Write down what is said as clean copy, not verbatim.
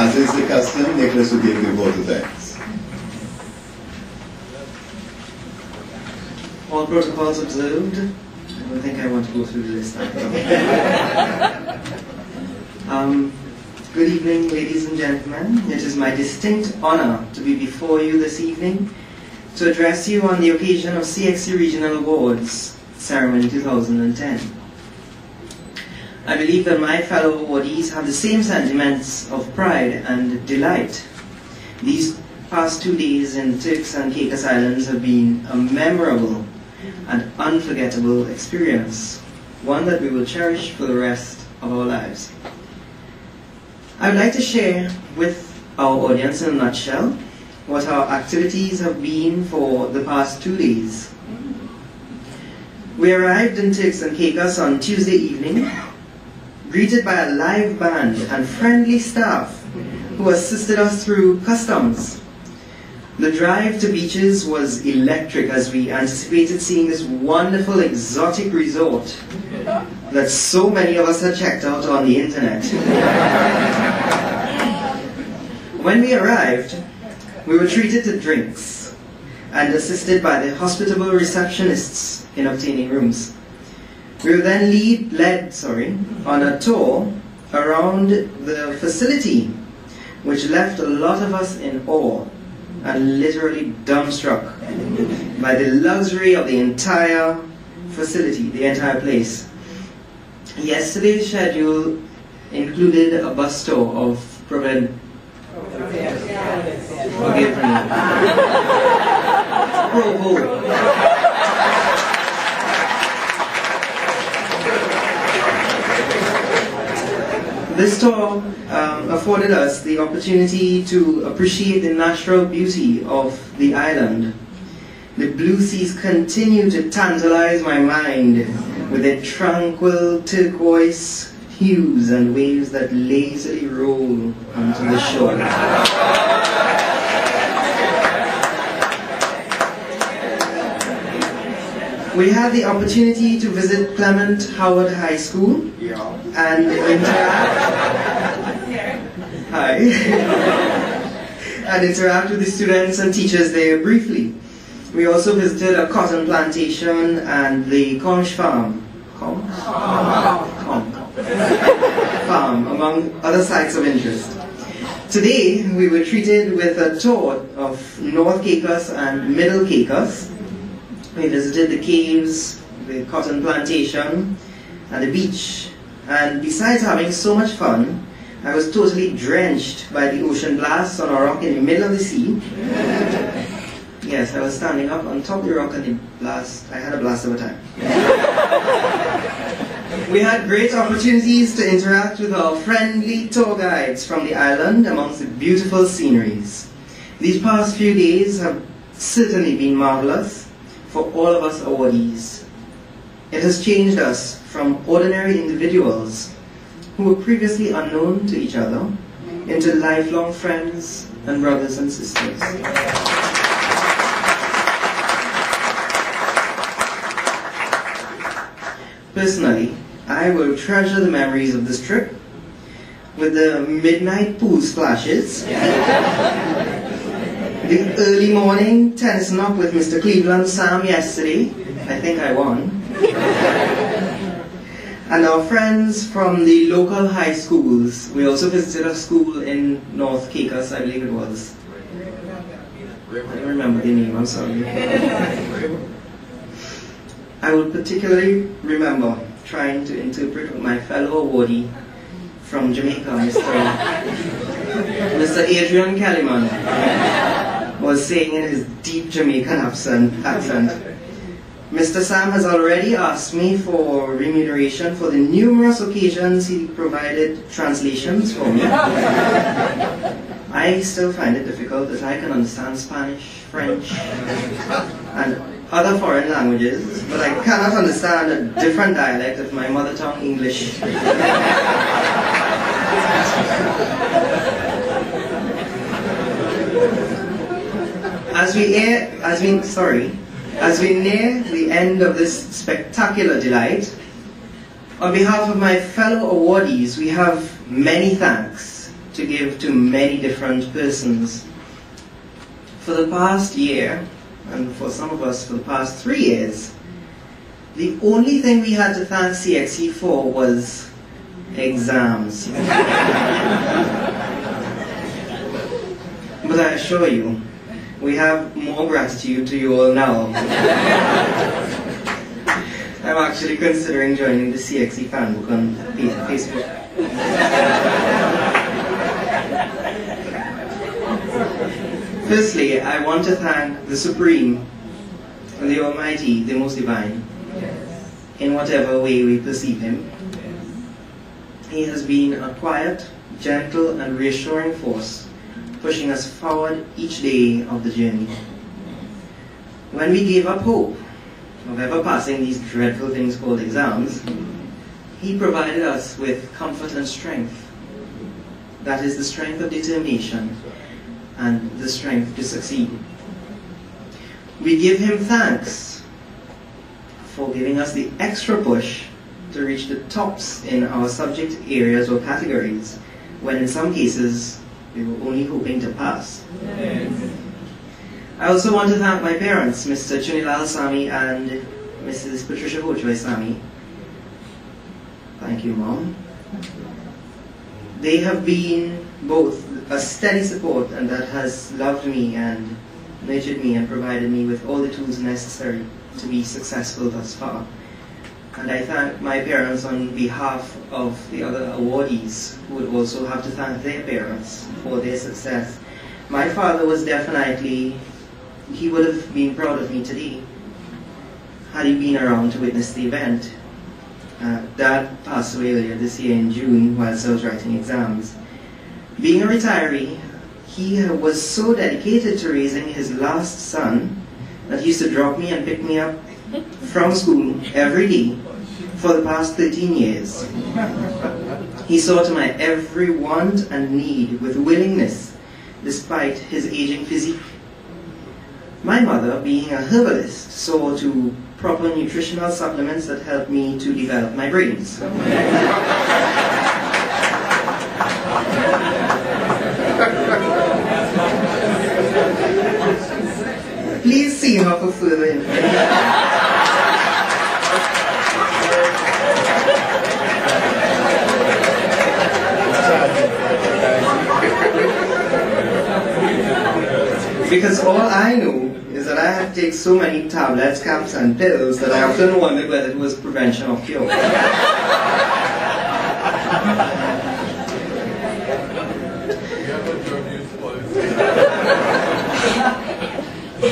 As is the custom, Nicholas will give the vote of thanks. All protocols observed. I don't think I want to go through the list now. Good evening, ladies and gentlemen. It is my distinct honor to be before you this evening to address you on the occasion of CXC Regional Awards Ceremony 2010. I believe that my fellow awardees have the same sentiments of pride and delight. These past 2 days in Turks and Caicos Islands have been a memorable and unforgettable experience, one that we will cherish for the rest of our lives. I would like to share with our audience in a nutshell what our activities have been for the past 2 days. We arrived in Turks and Caicos on Tuesday evening, greeted by a live band and friendly staff who assisted us through customs. The drive to beaches was electric as we anticipated seeing this wonderful exotic resort that so many of us had checked out on the internet. When we arrived, we were treated to drinks and assisted by the hospitable receptionists in obtaining rooms. We were then led on a tour around the facility, which left a lot of us in awe and literally dumbstruck by the luxury of the entire facility, the entire place. Yesterday's schedule included a bus tour of Forgive me. Provo. This tour afforded us the opportunity to appreciate the natural beauty of the island. The blue seas continue to tantalize my mind with their tranquil turquoise hues and waves that lazily roll onto the shore. We had the opportunity to visit Clement Howard High School and interact with the students and teachers there briefly. We also visited a cotton plantation and the conch farm. Farm, among other sites of interest. Today, we were treated with a tour of North Caicos and Middle Caicos. We visited the caves, the cotton plantation, and the beach. And besides having so much fun, I was totally drenched by the ocean blast on a rock in the middle of the sea. Yes, I was standing up on top of the rock and the blast. I had a blast of a time. We had great opportunities to interact with our friendly tour guides from the island amongst the beautiful sceneries. These past few days have certainly been marvelous for all of us awardees. It has changed us from ordinary individuals who were previously unknown to each other into lifelong friends and brothers and sisters. Personally, I will treasure the memories of this trip with the midnight pool splashes, the early morning tennising up with Mr. Cleveland Sam yesterday. I think I won. And our friends from the local high schools. We also visited a school in North Caicos, I believe it was. I don't remember the name, I'm sorry. I will particularly remember trying to interpret what my fellow awardee from Jamaica, Mr. Adrian Kellyman, was saying in his deep Jamaican accent. Mr. Sam has already asked me for remuneration for the numerous occasions he provided translations for me. I still find it difficult that I can understand Spanish, French, and other foreign languages, but I cannot understand a different dialect of my mother tongue, English. As we near the end of this spectacular delight, on behalf of my fellow awardees, we have many thanks to give to many different persons. For the past year, and for some of us for the past 3 years, the only thing we had to thank CXE for was exams. But I assure you, we have more gratitude to you all now. I'm actually considering joining the CXE fanbook on Facebook. Firstly, I want to thank the Supreme, the Almighty, the Most Divine, in whatever way we perceive Him. He has been a quiet, gentle, and reassuring force, pushing us forward each day of the journey. When we gave up hope of ever passing these dreadful things called exams, He provided us with comfort and strength. That is the strength of determination and the strength to succeed. We give Him thanks for giving us the extra push to reach the tops in our subject areas or categories, when in some cases we were only hoping to pass. Yes. I also want to thank my parents, Mr. Chunilal Sami and Mrs. Patricia Hochoy Sami. Thank you, Mom. They have been both a steady support, and that has loved me and nurtured me and provided me with all the tools necessary to be successful thus far. And I thank my parents on behalf of the other awardees, who would also have to thank their parents for their success. My father was definitely, he would have been proud of me today had he been around to witness the event. Dad passed away earlier this year in June whilst I was writing exams. Being a retiree, he was so dedicated to raising his last son that he used to drop me and pick me up from school every day for the past 13 years. He saw to my every want and need with willingness, despite his aging physique. My mother, being a herbalist, saw to proper nutritional supplements that helped me to develop my brains. Please see her for further information. Because all I know is that I have to take so many tablets, caps, and pills that I often wondered whether it was prevention or cure.